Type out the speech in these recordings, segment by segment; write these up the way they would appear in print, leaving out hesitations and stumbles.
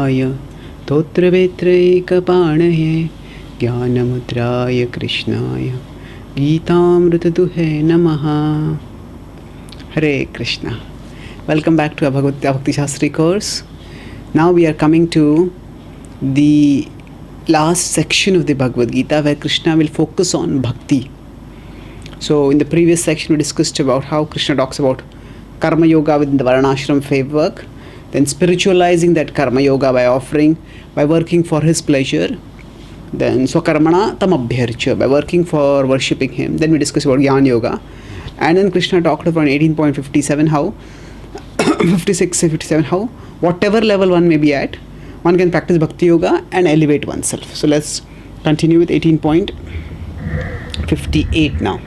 Visvesvaraya Totravetraikapanaye Jnanamudraya Krishnaya Gitamritaduhe Namaha. Hare Krishna. Welcome back to our Bhakti Shastri course. Now we are coming to the last section of the Bhagavad Gita, where Krishna will focus on Bhakti. So in the previous section we discussed about how Krishna talks about Karma Yoga within the Varnashram framework, then spiritualizing that Karma Yoga by working for his pleasure, then Swakarmana Tamabhyarcha, by working for worshipping him. Then we discussed about Jnana Yoga, and then Krishna talked about 18.57 how 56 57 how whatever level one may be at, one can practice Bhakti Yoga and elevate oneself. So let's continue with 18.58 now.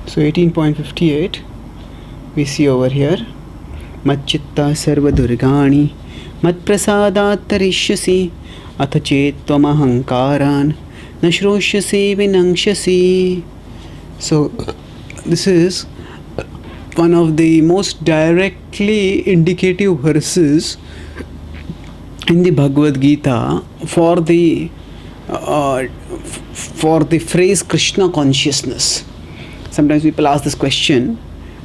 So 18.58 we see over here, Machchitta sarva durgani matprasadat tarishyasi atha chet tvam ahankaran nashroshyasi vinangshasi. So this is one of the most directly indicative verses in the Bhagavad Gita for the phrase Krishna consciousness. Sometimes people ask this question,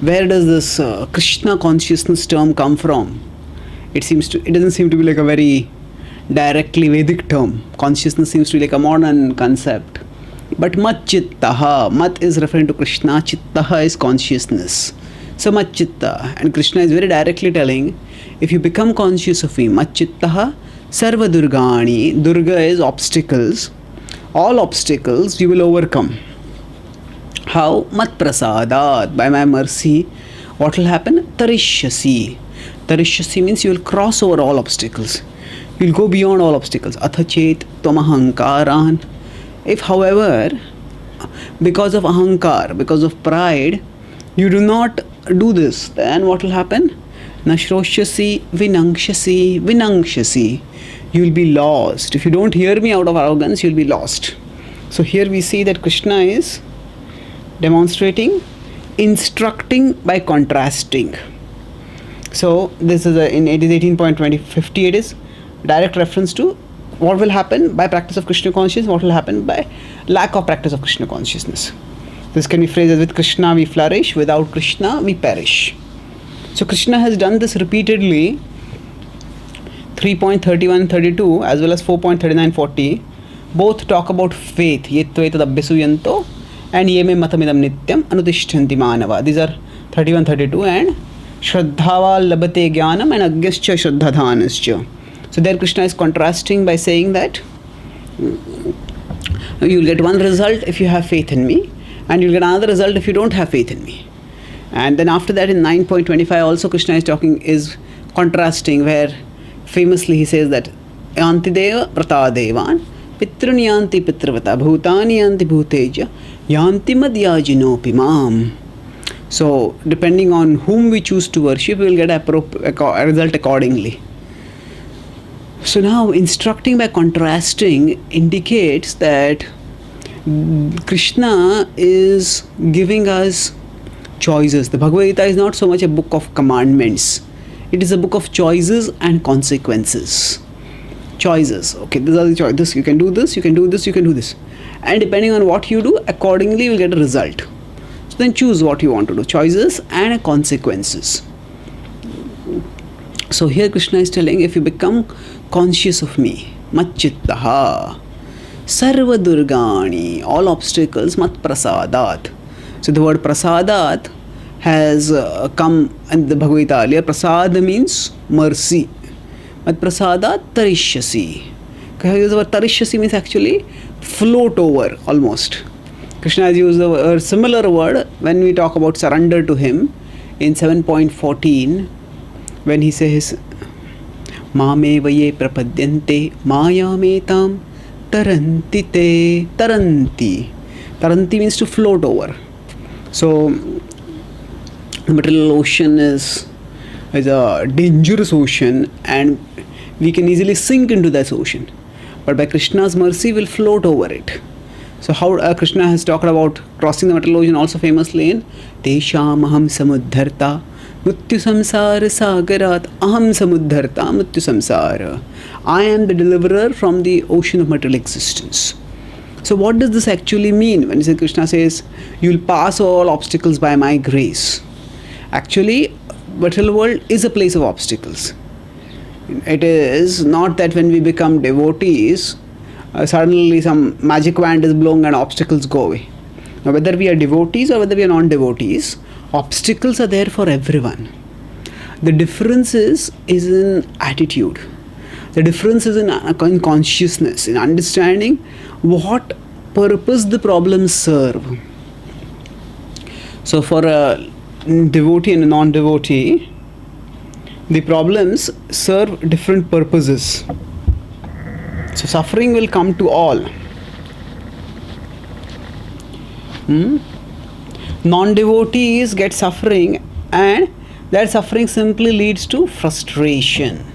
where does this Krishna consciousness term come from? It doesn't seem to be like a very directly Vedic term. Consciousness seems to be like a modern concept. But mat chittaha, mat is referring to Krishna, chittaha is consciousness. So mat chitta, and Krishna is very directly telling, if you become conscious of me, mat chittaha sarva durgani, durga is obstacles, all obstacles you will overcome. How? Mat prasadat, by my mercy, what will happen? Tarishyasi. Tarishyasi means you will cross over all obstacles. You will go beyond all obstacles. Atha chet tvam ahankaran. If, however, because of ahankar, because of pride, you do not do this, then what will happen? Nashroshyasi vinangshasi. Vinangshasi. You will be lost. If you don't hear me out of arrogance, you will be lost. So here we see that Krishna is demonstrating, instructing by contrasting. So this is in 18.58 is direct reference to what will happen by practice of Krishna consciousness, what will happen by lack of practice of Krishna consciousness. This can be phrased as, with Krishna we flourish, without Krishna we perish. So Krishna has done this repeatedly, 3.31-32 as well as 4.39-40 both talk about faith, yetveta abhyasuyanto and yeme matamidam nityam anutishtanti manava. These are 31-32 and shraddhava labate jnanam and agyascha shraddhadhanascha. So there Krishna is contrasting by saying that you will get one result if you have faith in me, and you will get another result if you don't have faith in me. And then after that in 9.25 also Krishna is contrasting, where famously he says that yanti deva pratadevan pitruni yanti pitravata bhutani yanti bhuteja yanti madhyajinopi mam. So depending on whom we choose to worship, we will get a result accordingly. So now instructing by contrasting indicates that Krishna is giving us choices. The Bhagavad Gita is not so much a book of commandments. It is a book of choices and consequences. Choices. Okay, these are the choices. You can do this, you can do this, you can do this. And depending on what you do, accordingly you will get a result. So then choose what you want to do. Choices and consequences. So here Krishna is telling, if you become conscious of me, Machchittaha, Sarva Durgani, all obstacles, Mat Prasadat. So the word Prasadat has come in the Bhagavad Gita earlier. Prasad means mercy. Mat Prasadat Tarishyasi. The word Tarishyasi means actually float over almost. Krishna has used a similar word when we talk about surrender to him in 7.14. When he says, Mame vaye prapadyante mayametam taranti te. Taranti. Taranti means to float over. So the material ocean is a dangerous ocean, and we can easily sink into that ocean. But by Krishna's mercy, we'll float over it. So how Krishna has talked about crossing the material ocean also famously in Tesham aham samuddharta Mrityu samsara sagarat aham samuddharta mrityu samsara. I am the deliverer from the ocean of material existence. So what does this actually mean when Krishna says, you will pass all obstacles by my grace? Actually, material world is a place of obstacles. It is not that when we become devotees, suddenly some magic wand is blown and obstacles go away. Now, whether we are devotees or whether we are non-devotees, obstacles are there for everyone. The difference is in attitude. The difference is in consciousness, in understanding what purpose the problems serve. So for a devotee and a non-devotee, the problems serve different purposes. So suffering will come to all. Non-devotees get suffering, and that suffering simply leads to frustration.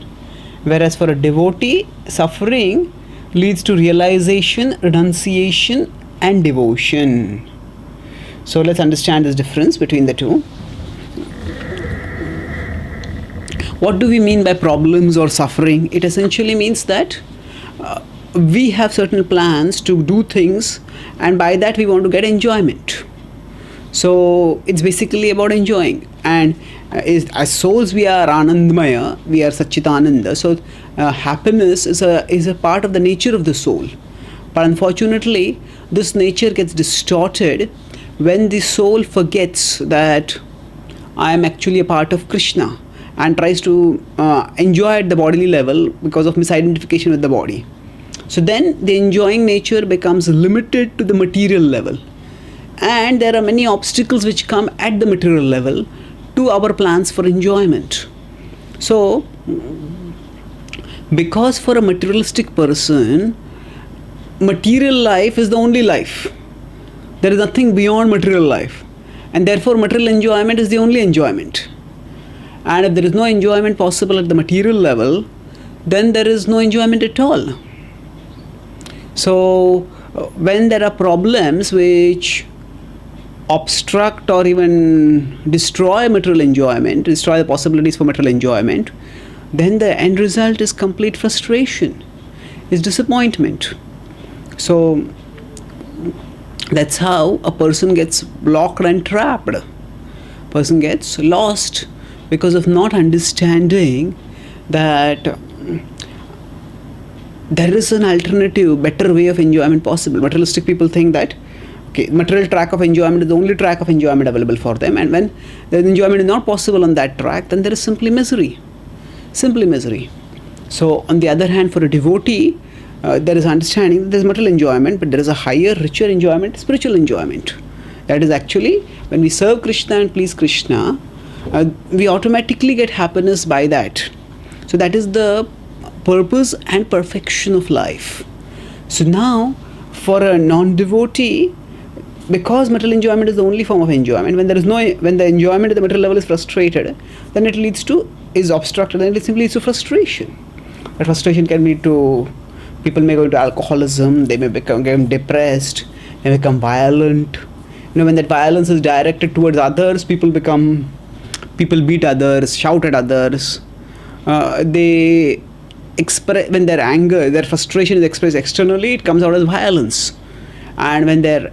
Whereas for a devotee, suffering leads to realization, renunciation, and devotion. So let's understand this difference between the two. What do we mean by problems or suffering? It essentially means that we have certain plans to do things, and by that we want to get enjoyment. So it's basically about enjoying. And as souls, we are Anandmaya, we are Satchitananda. So happiness is a part of the nature of the soul. But unfortunately, this nature gets distorted when the soul forgets that I am actually a part of Krishna, and tries to enjoy at the bodily level because of misidentification with the body. So then the enjoying nature becomes limited to the material level. And there are many obstacles which come at the material level to our plans for enjoyment. So, because for a materialistic person, material life is the only life. There is nothing beyond material life. And therefore, material enjoyment is the only enjoyment. And if there is no enjoyment possible at the material level, then there is no enjoyment at all. So, when there are problems which obstruct or even destroy material enjoyment, destroy the possibilities for material enjoyment, then the end result is complete frustration, is disappointment. So that's how a person gets blocked and trapped. A person gets lost because of not understanding that there is an alternative, better way of enjoyment possible. Materialistic people think that material track of enjoyment is the only track of enjoyment available for them, and when the enjoyment is not possible on that track, then there is simply misery. So on the other hand, for a devotee, there is understanding that there is material enjoyment, but there is a higher, richer enjoyment, spiritual enjoyment. That is actually when we serve Krishna and please Krishna, we automatically get happiness by that. So that is the purpose and perfection of life. So now, for a non-devotee, because material enjoyment is the only form of enjoyment, when the enjoyment at the material level is frustrated, then it is obstructed, then it simply leads to frustration. That frustration can lead to, people may go into alcoholism, they may become depressed, they become violent. When that violence is directed towards others, people beat others, shout at others. They express, when their anger, their frustration is expressed externally, it comes out as violence. And when their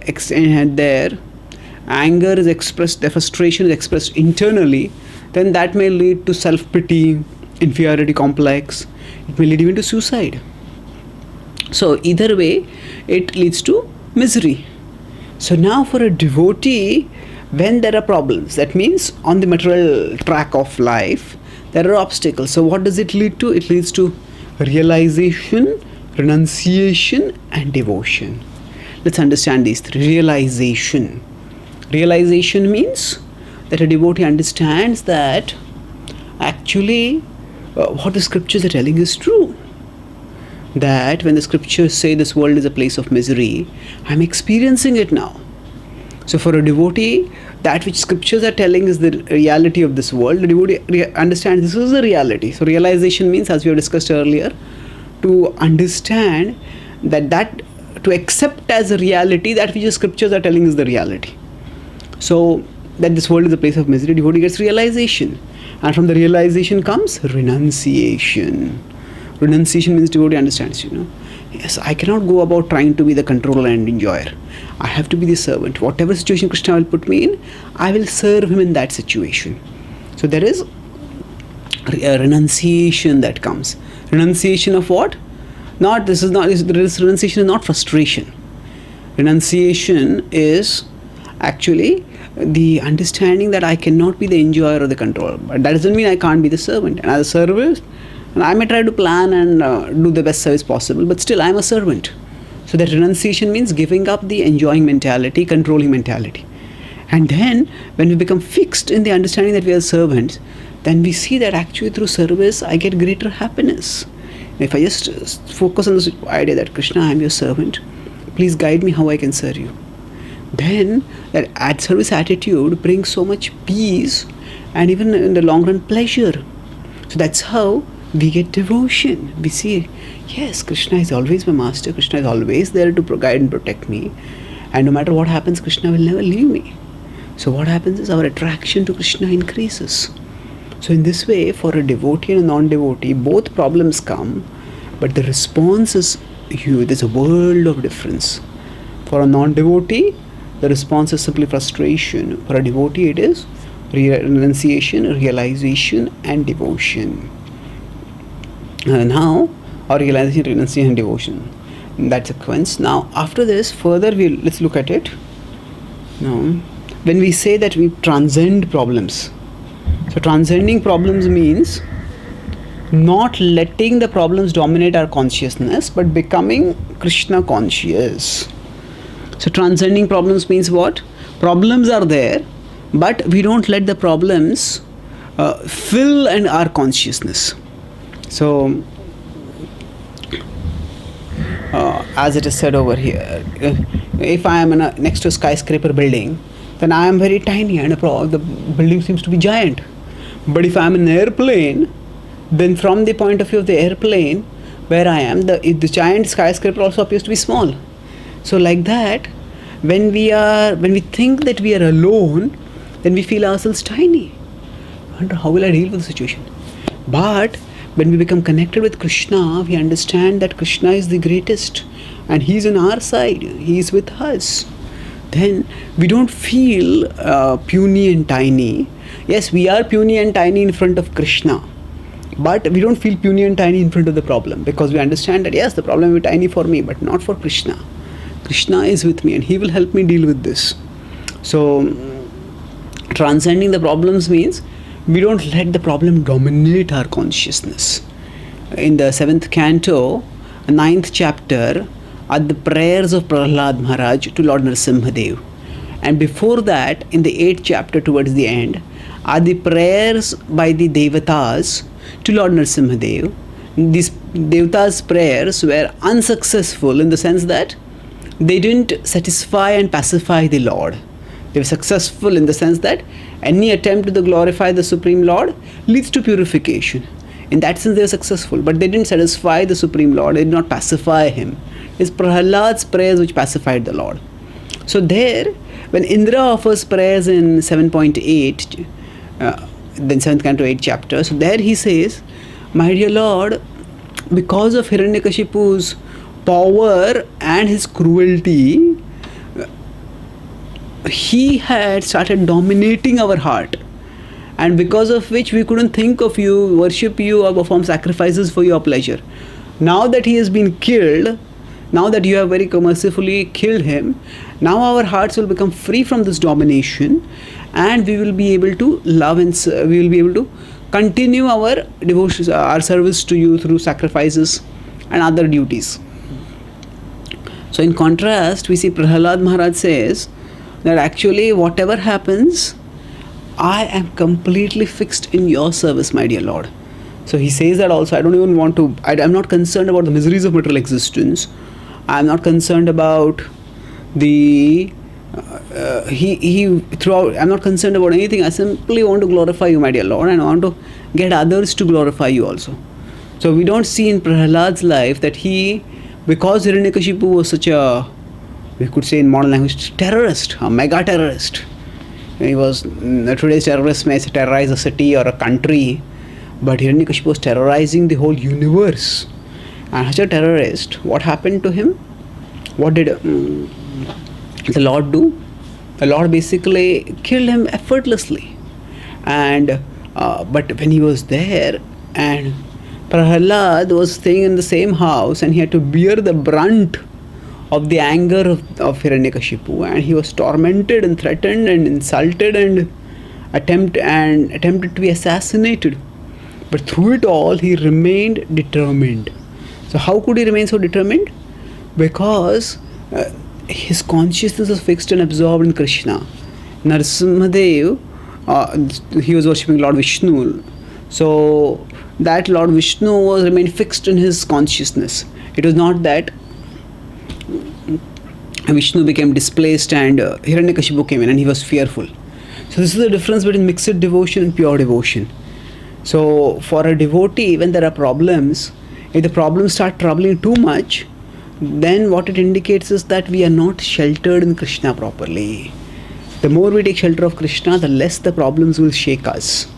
anger is expressed, their frustration is expressed internally, then that may lead to self-pity, inferiority complex. It may lead even to suicide. So either way, it leads to misery. So now for a devotee, when there are problems, that means on the material track of life, there are obstacles. So what does it lead to? It leads to realization, renunciation, and devotion. Let's understand these three. Realization. Realization means that a devotee understands that actually what the scriptures are telling is true. That when the scriptures say this world is a place of misery, I'm experiencing it now. So for a devotee, that which scriptures are telling is the reality of this world. The devotee understands this is the reality. So realization means, as we have discussed earlier, to understand to accept as a reality that which the scriptures are telling is the reality. So that this world is a place of misery, devotee gets realization. And from the realization comes renunciation. Renunciation means devotee understands, yes, I cannot go about trying to be the controller and enjoyer. I have to be the servant. Whatever situation Krishna will put me in, I will serve him in that situation. So there is a renunciation that comes. Renunciation of what? This renunciation is not frustration. Renunciation is actually the understanding that I cannot be the enjoyer or the controller. But that doesn't mean I can't be the servant. And as a servant, and I may try to plan and do the best service possible, but still I'm a servant. So that renunciation means giving up the enjoying mentality, controlling mentality. And then when we become fixed in the understanding that we are servants, then we see that actually through service I get greater happiness. If I just focus on this idea that Krishna, I am your servant, please guide me how I can serve you, then that at service attitude brings so much peace and even in the long run pleasure. So that's how we get devotion. We see, yes, Krishna is always my master. Krishna is always there to guide and protect me. And no matter what happens, Krishna will never leave me. So what happens is our attraction to Krishna increases. So in this way, for a devotee and a non-devotee, both problems come, but the response is huge. There's a world of difference. For a non-devotee, the response is simply frustration. For a devotee, it is renunciation, realization, and devotion. Now, our realization, renunciation, and devotion. In that sequence. Now, after this, further, let's look at it. Now, when we say that we transcend problems, so transcending problems means not letting the problems dominate our consciousness, but becoming Krishna conscious. So transcending problems means what? Problems are there, but we don't let the problems fill in our consciousness. So, as it is said over here, if I am next to a skyscraper building, then I am very tiny and the building seems to be giant. But if I am in an airplane, then from the point of view of the airplane, where I am, the giant skyscraper also appears to be small. So like that, when we think that we are alone, then we feel ourselves tiny. I wonder how will I deal with the situation? But when we become connected with Krishna, we understand that Krishna is the greatest and He is on our side. He is with us. Then we don't feel puny and tiny. Yes, we are puny and tiny in front of Krishna, but we don't feel puny and tiny in front of the problem, because we understand that yes, the problem will be tiny for me, but not for Krishna. Krishna is with me and He will help me deal with this. So transcending the problems means we don't let the problem dominate our consciousness. In the 7th canto, 9th chapter, are the prayers of Prahlad Maharaj to Lord Narasimhadev. And before that, in the 8th chapter towards the end, are the prayers by the Devatas to Lord Narasimhadev. These Devatas' prayers were unsuccessful in the sense that they didn't satisfy and pacify the Lord. They were successful in the sense that any attempt to glorify the Supreme Lord leads to purification. In that sense, they were successful, but they didn't satisfy the Supreme Lord. They did not pacify Him. It's Prahlad's prayers which pacified the Lord. So there, when Indra offers prayers in 7.8, then 7th canto 8th chapter, so there he says, my dear Lord, because of Hiranyakashipu's power and his cruelty, he had started dominating our heart, and because of which we couldn't think of you, worship you, or perform sacrifices for your pleasure. Now that he has been killed, now that you have very mercifully killed him, now our hearts will become free from this domination, and we will be able to love and we will be able to continue our devotion, our service to you through sacrifices and other duties. So in contrast, we see Prahlad Maharaj says that actually whatever happens, I am completely fixed in your service, my dear Lord. So he says that also, I don't even want to, I'm not concerned about the miseries of material existence. I'm not concerned about the, I'm not concerned about anything. I simply want to glorify you, my dear Lord, and I want to get others to glorify you also. So we don't see in Prahlad's life that he, because Hiranyakashipu was such a, we could say in modern language, terrorist, a mega terrorist. He was today's terrorists may terrorize a city or a country, but Hiranyakashipu was terrorizing the whole universe. And such a terrorist, what happened to him? What did the Lord do? The Lord basically killed him effortlessly. And but when he was there, and Prahalad was staying in the same house, and he had to bear the brunt of the anger of Hiranyakashipu, and he was tormented and threatened and insulted and attempted to be assassinated. But through it all, he remained determined. So how could he remain so determined? Because his consciousness was fixed and absorbed in Krishna. Narasimhadev, he was worshipping Lord Vishnu. So that Lord Vishnu was remained fixed in his consciousness. It was not that Vishnu became displaced and Hiranyakashipu came in and he was fearful. So this is the difference between mixed devotion and pure devotion. So for a devotee, when there are problems, if the problems start troubling too much, then what it indicates is that we are not sheltered in Krishna properly. The more we take shelter of Krishna, the less the problems will shake us.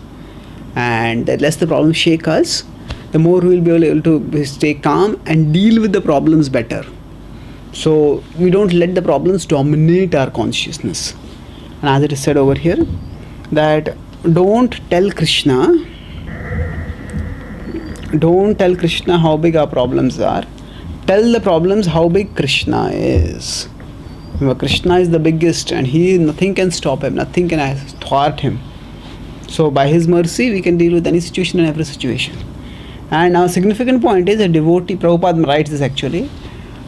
And the less the problems shake us, the more we will be able to stay calm and deal with the problems better. So we don't let the problems dominate our consciousness. And as it is said over here, that don't tell Krishna how big our problems are. Tell the problems how big Krishna is. Remember, Krishna is the biggest, and nothing can stop him, nothing can thwart him. So by his mercy, we can deal with any situation and every situation. And now a significant point is a devotee, Prabhupada writes this actually,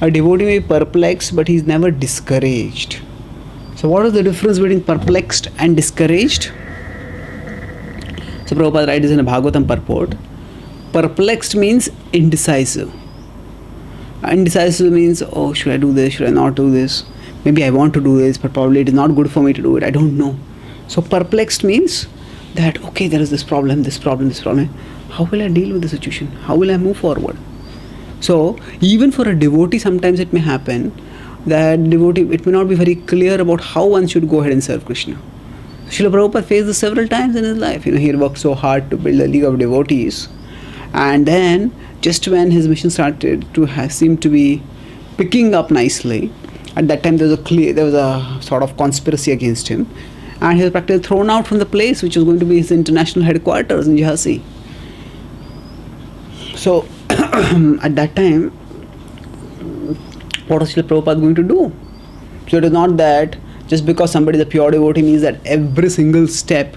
a devotee may be perplexed, but he is never discouraged. So what is the difference between perplexed and discouraged? So Prabhupada writes in a Bhagavatam purport, perplexed means indecisive. Indecisive means, oh, should I do this, should I not do this? Maybe I want to do this, but probably it is not good for me to do it, I don't know. So perplexed means that, okay, there is this problem. How will I deal with the situation? How will I move forward? So even for a devotee, sometimes it may happen that devotee, it may not be very clear about how one should go ahead and serve Krishna. Srila Prabhupada faced this several times in his life. He worked so hard to build a league of devotees, and then just when his mission started to seem to be picking up nicely, at that time there was a sort of conspiracy against him, and he was practically thrown out from the place which was going to be his international headquarters in Jhansi. So at that time, what was Srila Prabhupada going to do? So it is not that just because somebody is a pure devotee means that every single step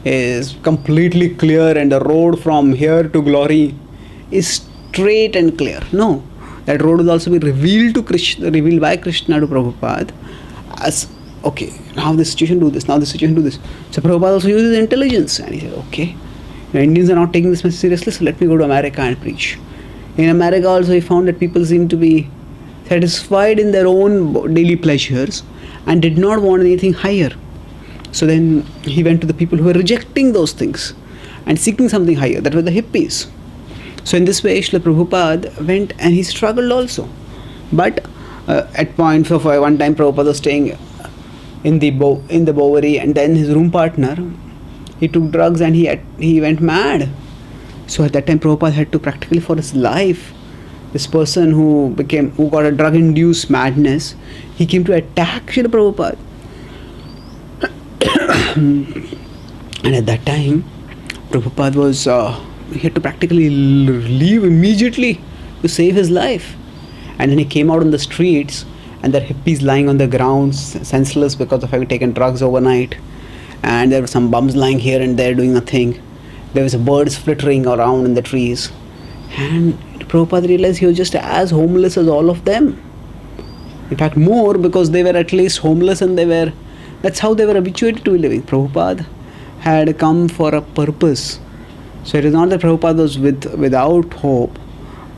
is completely clear and the road from here to glory is straight and clear. No, that road will also be revealed by Krishna to Prabhupada as, okay, now this situation do this, now this situation do this. So Prabhupada also uses intelligence, and he said, okay, Indians are not taking this message seriously, so let me go to America and preach. In America also he found that people seem to be satisfied in their own daily pleasures and did not want anything higher. So then he went to the people who were rejecting those things and seeking something higher. That were the hippies. So in this way, Srila Prabhupada went and he struggled also. But at point for one time, Prabhupada was staying in the Bowery, and then his room partner, he took drugs and he went mad. So at that time, Prabhupada had to practically for his life, this person who got a drug-induced madness, he came to attack Srila Prabhupada. And at that time, Prabhupada was, he had to practically leave immediately to save his life. And then he came out on the streets, and there were hippies lying on the ground, senseless because of having taken drugs overnight. And there were some bums lying here and there doing nothing. There was birds flittering around in the trees. And Prabhupada realized he was just as homeless as all of them. In fact, more, because they were at least homeless, and that's how they were habituated to living. Prabhupada had come for a purpose. So it is not that Prabhupada was without hope,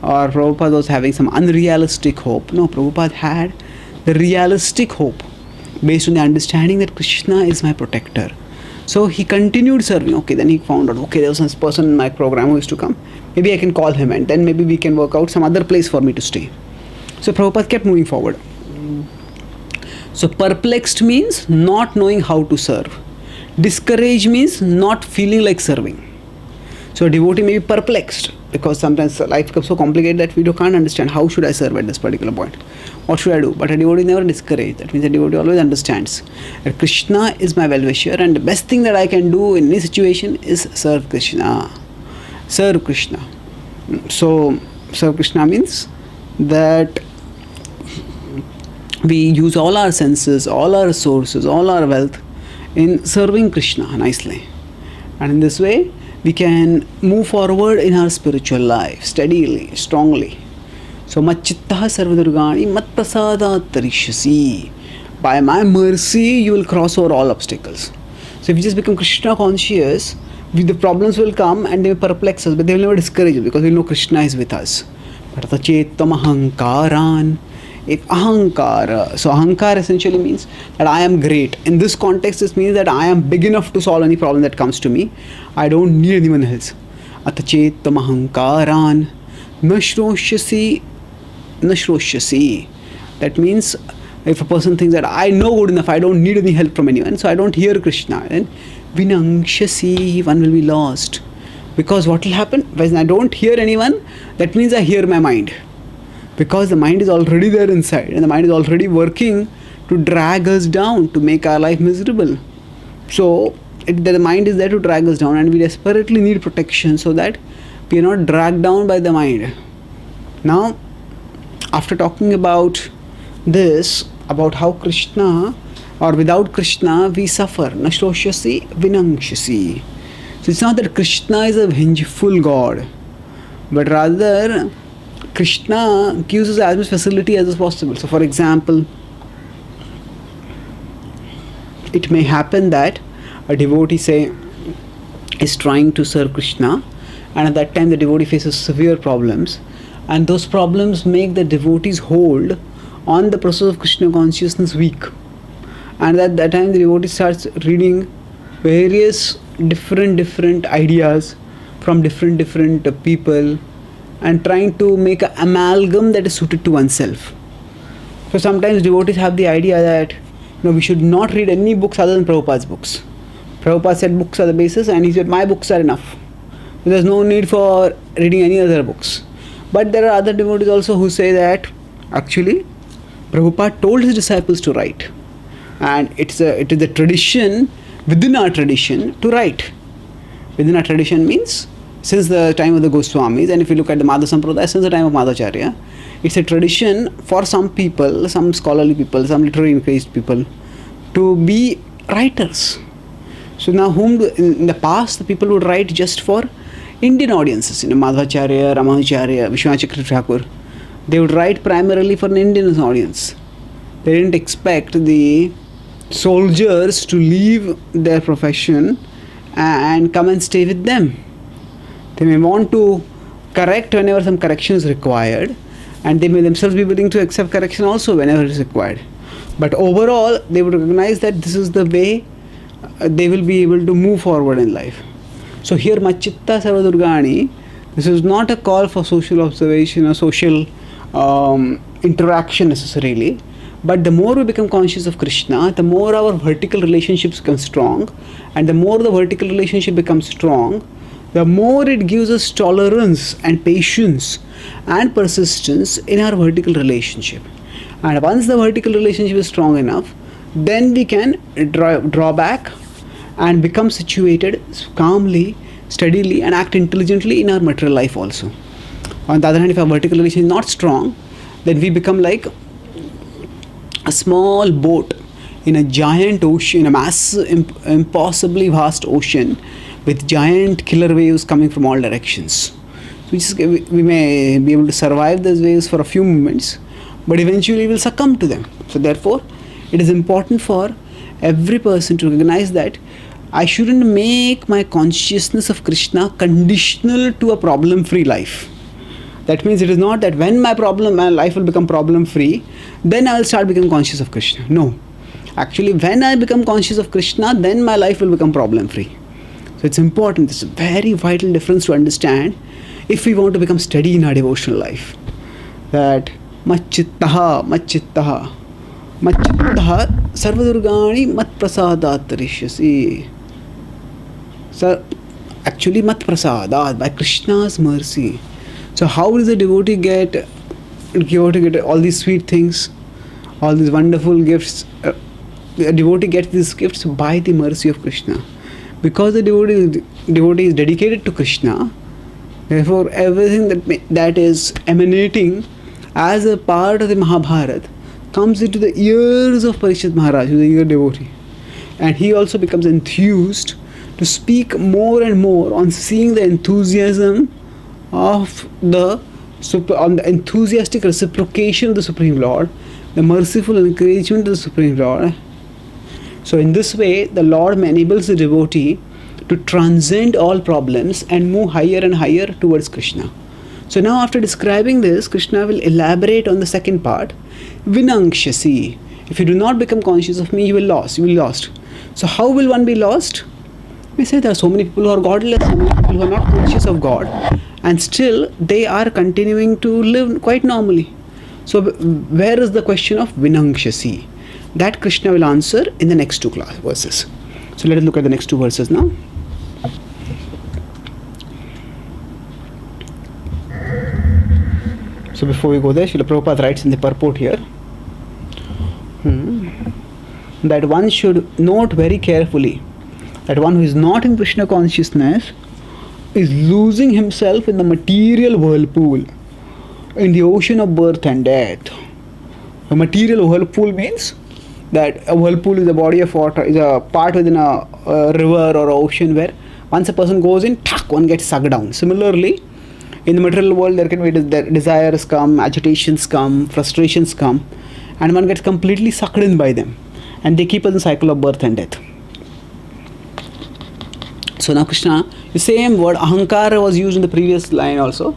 or Prabhupada was having some unrealistic hope. No, Prabhupada had the realistic hope based on the understanding that Krishna is my protector. So he continued serving. Okay, then he found out, okay, there was this person in my program who used to come. Maybe I can call him, and then maybe we can work out some other place for me to stay. So Prabhupada kept moving forward. So perplexed means not knowing how to serve. Discouraged means not feeling like serving. So a devotee may be perplexed because sometimes life becomes so complicated that we can't understand how should I serve at this particular point. What should I do? But a devotee never discouraged. That means a devotee always understands that Krishna is my well-wisher and the best thing that I can do in any situation is serve Krishna. Serve Krishna. So serve Krishna means that we use all our senses, all our resources, all our wealth in serving Krishna nicely. And in this way, we can move forward in our spiritual life steadily, strongly. So, Machittaha Sarvadurgani Mat Prasadat Tarishasi. By my mercy, you will cross over all obstacles. So, if you just become Krishna conscious, the problems will come and they will perplex us, but they will never discourage us because we know Krishna is with us. But Chetam Ahankaran. If ahankara, so ahankara essentially means that I am great. In this context, this means that I am big enough to solve any problem that comes to me. I don't need anyone else. Atachetam ahankaran nashroshyasi. That means if a person thinks that I know good enough, I don't need any help from anyone, so I don't hear Krishna, then vinangshasi, one will be lost. Because what will happen? When I don't hear anyone, that means I hear my mind. Because the mind is already there inside and the mind is already working to drag us down, to make our life miserable. So the mind is there to drag us down and we desperately need protection so that we are not dragged down by the mind. Now, after talking about this, about how Krishna or without Krishna we suffer, Nashroshasi Vinangshasi. So it's not that Krishna is a vengeful God, but rather Krishna gives us as much facility as is possible. So, for example, it may happen that a devotee, say, is trying to serve Krishna, and at that time the devotee faces severe problems, and those problems make the devotee's hold on the process of Krishna consciousness weak. And at that time the devotee starts reading various different ideas from different people, and trying to make an amalgam that is suited to oneself. So sometimes devotees have the idea that we should not read any books other than Prabhupada's books. Prabhupada said books are the basis and he said my books are enough. So there's no need for reading any other books. But there are other devotees also who say that actually Prabhupada told his disciples to write. And it is a tradition within our tradition to write. Within our tradition means since the time of the Goswamis, and if you look at the Madhva Sampradaya, since the time of Madhacharya, it's a tradition for some people, some scholarly people, some literary increased people, to be writers. So now in the past, the people would write just for Indian audiences, Madhvacharya, Ramanujacharya, Vishwanath Thakur. They would write primarily for an Indian audience. They didn't expect the soldiers to leave their profession and come and stay with them. They may want to correct whenever some correction is required, and they may themselves be willing to accept correction also whenever it is required. But overall, they would recognize that this is the way they will be able to move forward in life. So here, Machitta Sarvadurgani, this is not a call for social observation or social interaction necessarily, but the more we become conscious of Krishna, the more our vertical relationships become strong, and the more the vertical relationship becomes strong, the more it gives us tolerance and patience and persistence in our vertical relationship. And once the vertical relationship is strong enough, then we can draw back and become situated calmly, steadily, and act intelligently in our material life also. On the other hand, if our vertical relation is not strong, then we become like a small boat in a giant ocean, a massive, impossibly vast ocean with giant killer waves coming from all directions. So we may be able to survive those waves for a few moments, but eventually we will succumb to them. So therefore, it is important for every person to recognize that I shouldn't make my consciousness of Krishna conditional to a problem-free life. That means it is not that when my life will become problem-free, then I will start becoming conscious of Krishna. No. Actually, when I become conscious of Krishna, then my life will become problem-free. So it's important. This is a very vital difference to understand if we want to become steady in our devotional life. That Machittaha Sarvadurgani Mat Prasadat Tarishyasi. So actually mat prasadat, by Krishna's mercy. So how does a devotee get all these sweet things, all these wonderful gifts? A devotee gets these gifts by the mercy of Krishna. Because the devotee is dedicated to Krishna, therefore everything that is emanating as a part of the Mahabharata comes into the ears of Parikshit Maharaj, who is a eager devotee. And he also becomes enthused to speak more and more on seeing the enthusiasm of on the enthusiastic reciprocation of the Supreme Lord, the merciful encouragement of the Supreme Lord. So in this way, the Lord enables the devotee to transcend all problems and move higher and higher towards Krishna. So now after describing this, Krishna will elaborate on the second part. Vinangshasi. If you do not become conscious of me, you will be lost. So how will one be lost? We say there are so many people who are godless, so many people who are not conscious of God, and still they are continuing to live quite normally. So where is the question of Vinangshasi? That Krishna will answer in the next two verses. So let us look at the next two verses now. So before we go there, Srila Prabhupada writes in the purport here that one should note very carefully that one who is not in Krishna consciousness is losing himself in the material whirlpool, in the ocean of birth and death. A material whirlpool means that a whirlpool is a body of water, is a part within a river or ocean where once a person goes in, one gets sucked down. Similarly, in the material world, there can be desires come, agitations come, frustrations come, and one gets completely sucked in by them, and they keep us in the cycle of birth and death. So now Krishna, the same word ahankara was used in the previous line also.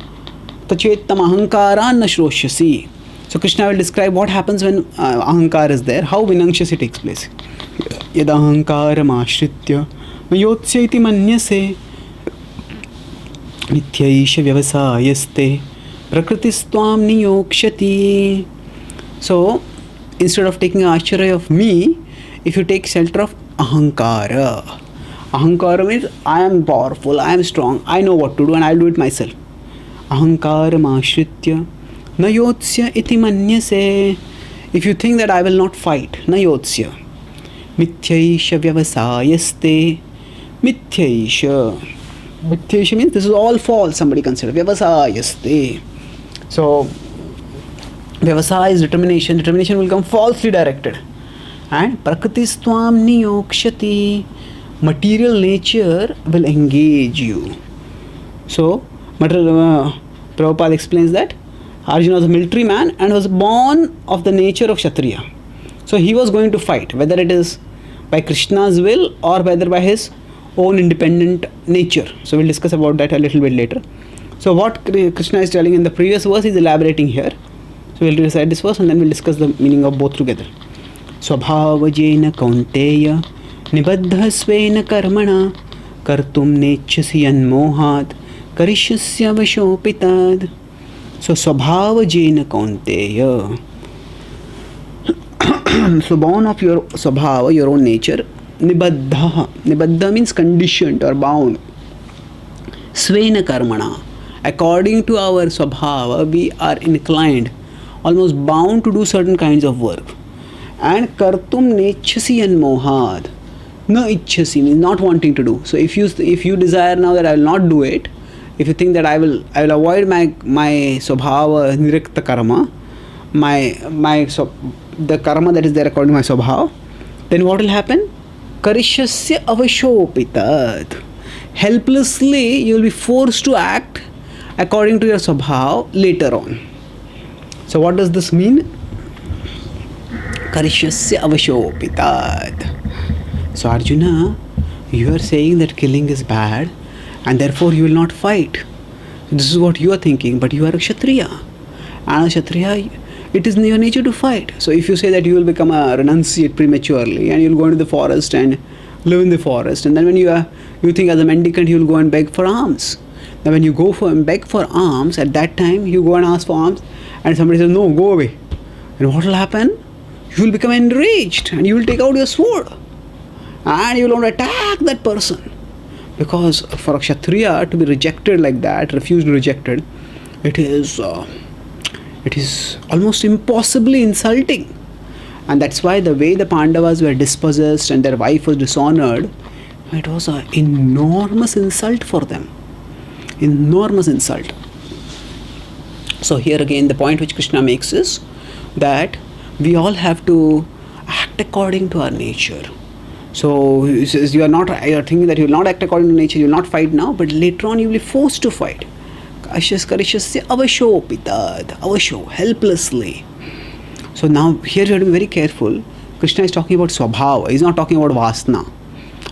Tachetam ahankara na shroshyasi. So Krishna will describe what happens when ahankara is there, how vinangshasi takes place. Yad ahankaram ashritya mayotsya iti manyase nityaisha vyavasayaste prakritistvam niyokshati. So instead of taking ashray of me, if you take shelter of ahankara. Ahankara means I am powerful, I am strong, I know what to do and I will do it myself. Ahankaram ashritya na yotsya iti manyase. If you think that I will not fight, na yotsya. Mithyaisha vyavasayaste. Mithyaisha. Mithyaisha means this is all false, somebody consider. Vyavasayaste. So, vyavasaya is determination. Determination will come falsely directed. And prakritistvam niyokshati. Material nature will engage you. So, Prabhupada explains that Arjuna was a military man and was born of the nature of Kshatriya. So he was going to fight, whether it is by Krishna's will or whether by his own independent nature. So we'll discuss about that a little bit later. So what Krishna is telling in the previous verse is elaborating here. So we'll recite this verse and then we'll discuss the meaning of both together. Swabhavajena kaunteya nibaddha svena karmana kartum nechasi anmohat karishyasya vashopitad. So swabhavajena kaunteya. So born of your swabhava, your own nature, nibaddha. Nibaddha means conditioned or bound. Svena karmana. According to our swabhava, we are inclined, almost bound to do certain kinds of work. And kartum nechasi and mohad. No ichhasi means not wanting to do. So if you desire now that I will not do it, if you think that I will avoid my swabhava nirikta karma, the karma that is there according to my swabhava, then what will happen? Karishyasya avashopitad. Helplessly you will be forced to act according to your swabhava later on. So what does this mean? Karishyasya avashopitad. So Arjuna, you are saying that killing is bad and therefore you will not fight. This is what you are thinking, but you are a Kshatriya. And a Kshatriya, it is in your nature to fight. So if you say that you will become a renunciate prematurely and you will go into the forest and live in the forest, and then when you think as a mendicant you will go and beg for alms. Now when you go and beg for alms, at that time you go and ask for alms and somebody says no, go away. And what will happen? You will become enraged and you will take out your sword and you will want to attack that person. Because for a Kshatriya to be rejected like that, refused, rejected, it is almost impossibly insulting. And that's why the way the Pandavas were dispossessed and their wife was dishonored, it was an enormous insult for them. Enormous insult. So here again the point which Krishna makes is that we all have to act according to our nature. So he says you are thinking that you will not act according to nature, you will not fight now, but later on you will be forced to fight. Ashyaskarishasya avashopitad, avasho, helplessly. So now here you have to be very careful. Krishna is talking about swabhava, he is not talking about vasana.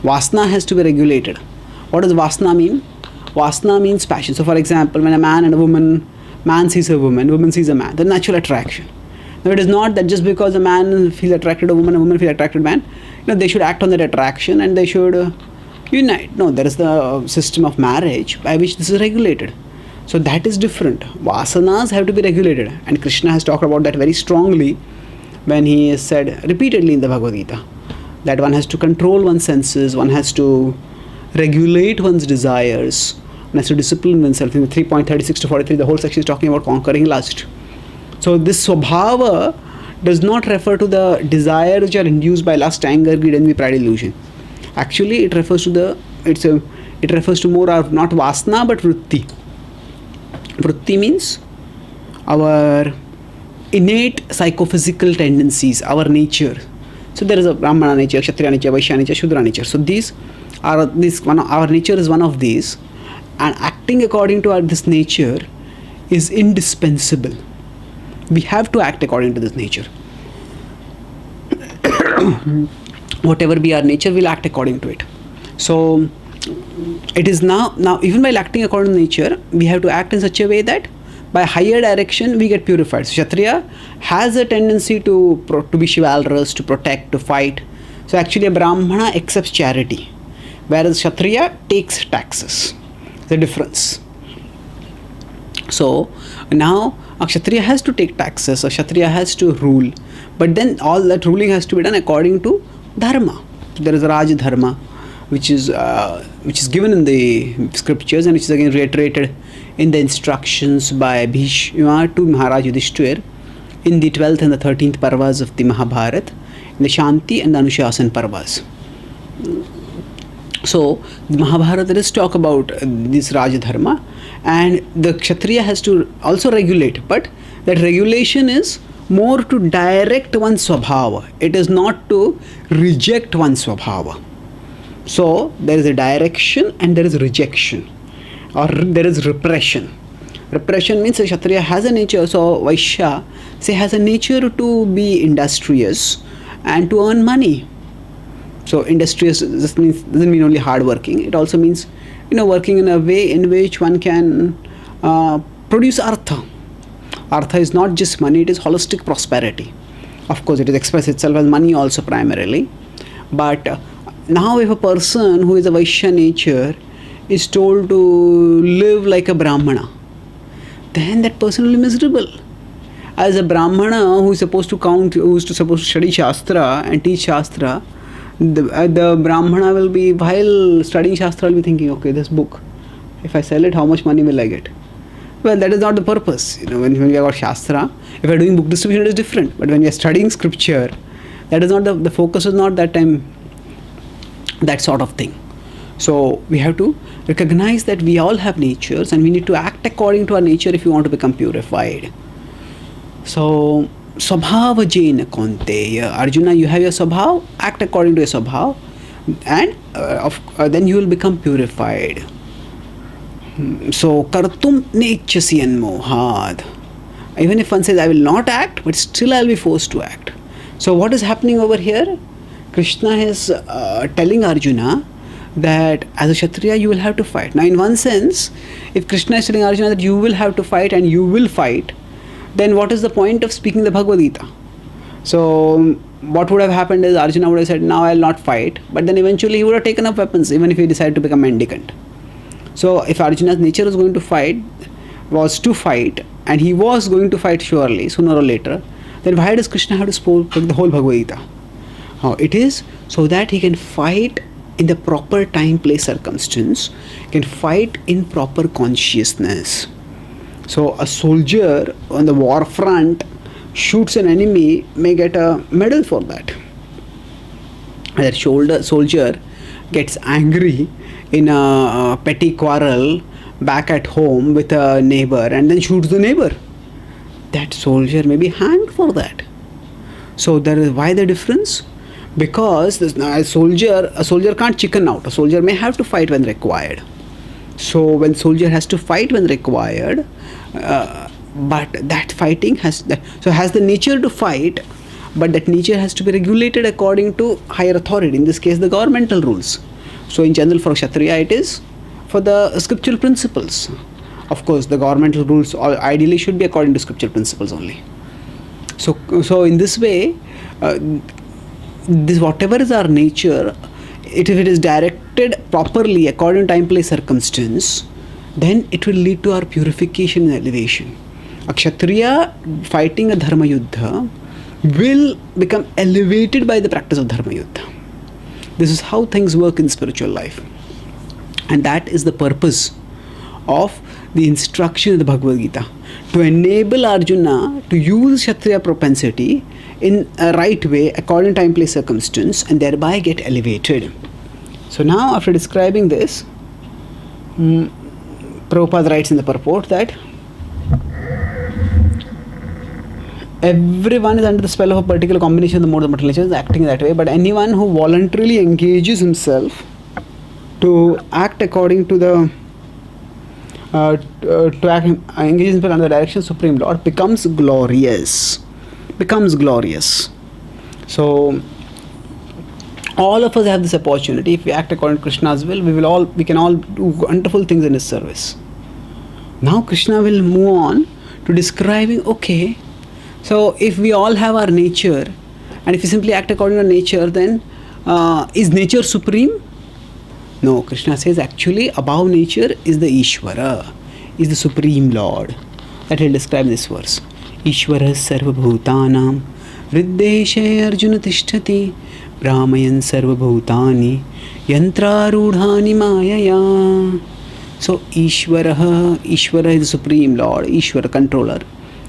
Vasana has to be regulated. What does vasana mean? Vasana means passion. So for example, when a man and a woman, man sees a woman sees a man, the natural attraction. Now it is not that just because a man feels attracted to a woman feels attracted to a man, they should act on that attraction and they should unite. No, there is the system of marriage by which this is regulated. So that is different. Vasanas have to be regulated, and Krishna has talked about that very strongly when he has said repeatedly in the Bhagavad Gita that one has to control one's senses, one has to regulate one's desires, one has to discipline oneself. In 3.36 to 43, the whole section is talking about conquering lust. So this swabhava does not refer to the desires which are induced by lust, anger, greed, envy, pride, illusion. Actually, it refers to more of not vasana but vritti. Vritti means our innate psychophysical tendencies, our nature. So there is a Brahmana nature, Kshatriya nature, Vaishya nature, Shudra nature. So our nature is one of these, and acting according to this nature is indispensable. We have to act according to this nature. Whatever be our nature, we'll act according to it. So it is now even while acting according to nature, we have to act in such a way that by higher direction we get purified. So Kshatriya has a tendency to be chivalrous, to protect, to fight. So actually a Brahmana accepts charity, whereas Kshatriya takes taxes. The difference. So now a Kshatriya has to take taxes, a Kshatriya has to rule, but then all that ruling has to be done according to dharma. So there is a Raj Dharma, which is given in the scriptures and which is again reiterated in the instructions by Bhishma to Maharaj Yudhishthir in the 12th and the 13th parvas of the Mahabharata, in the Shanti and the Anushasan parvas. So the Mahabharata does talk about this Raj Dharma, and the Kshatriya has to also regulate, but that regulation is more to direct one's swabhava. It is not to reject one's swabhava. So there is a direction and there is rejection, or there is repression. Repression means a Kshatriya has a nature, so Vaishya has a nature to be industrious and to earn money. So industrious doesn't mean only hard working. It also means working in a way in which one can produce artha. Artha is not just money, it is holistic prosperity. Of course, it is expressed itself as money also primarily. But now if a person who is a Vaishya nature is told to live like a Brahmana, then that person will be miserable. As a Brahmana who is supposed to study Shastra and teach Shastra, the Brahmana will be, while studying Shastra, will be thinking, okay, this book, if I sell it, how much money will I get? Well, that is not the purpose. When we have got Shastra, if we are doing book distribution, it is different. But when we are studying scripture, that is not the focus is not that time, that sort of thing. So we have to recognize that we all have natures and we need to act according to our nature if you want to become purified. So Swabhava Jaina Kaunteya, Arjuna, you have your Swabhav, act according to your Swabhav, and then you will become purified. So Kartum Nechasi Anmohad. Even if one says I will not act, but still I will be forced to act. So what is happening over here? Krishna is telling Arjuna that as a Kshatriya you will have to fight. Now in one sense, if Krishna is telling Arjuna that you will have to fight and you will fight, then what is the point of speaking the Bhagavad Gita? So what would have happened is Arjuna would have said, now I will not fight, but then eventually he would have taken up weapons even if he decided to become mendicant. So if Arjuna's nature was to fight, and he was going to fight surely, sooner or later, then why does Krishna have to speak the whole Bhagavad Gita? It is so that he can fight in the proper time, place, circumstance, can fight in proper consciousness. So a soldier on the war front shoots an enemy, may get a medal for that. That soldier gets angry in a petty quarrel back at home with a neighbor and then shoots the neighbor. That soldier may be hanged for that. So there is why the difference? Because a soldier can't chicken out. A soldier may have to fight when required. So when soldier has to fight when required, but that fighting has the nature to fight, but that nature has to be regulated according to higher authority, in this case the governmental rules. So in general for Kshatriya it is for the scriptural principles. Of course the governmental rules ideally should be according to scriptural principles only. So in this way, this whatever is our nature, if it is directed properly according to time, place, circumstance, then it will lead to our purification and elevation. A Kshatriya fighting a Dharma Yuddha will become elevated by the practice of Dharma Yuddha. This is how things work in spiritual life. And that is the purpose of the instruction of the Bhagavad Gita, to enable Arjuna to use Kshatriya propensity in a right way according to time, place, circumstance, and thereby get elevated. So now after describing this, Prabhupada writes in the purport that everyone is under the spell of a particular combination of the modes of material nature, is acting that way, but anyone who voluntarily engages himself to act according to the engages himself under the direction of Supreme Lord becomes glorious. So all of us have this opportunity. If we act according to Krishna's will, we can all do wonderful things in his service. Now Krishna will move on to describing, okay, so if we all have our nature, and if we simply act according to nature, then is nature supreme? No, Krishna says actually above nature is the Ishvara, is the Supreme Lord. That he'll describe in this verse. Ishvara sarva bhutanam vriddeshe arjuna tishtati brahmayan sarva bhutani yantrarudhani mayaya. So Ishvara is the Supreme Lord, Ishvara, controller.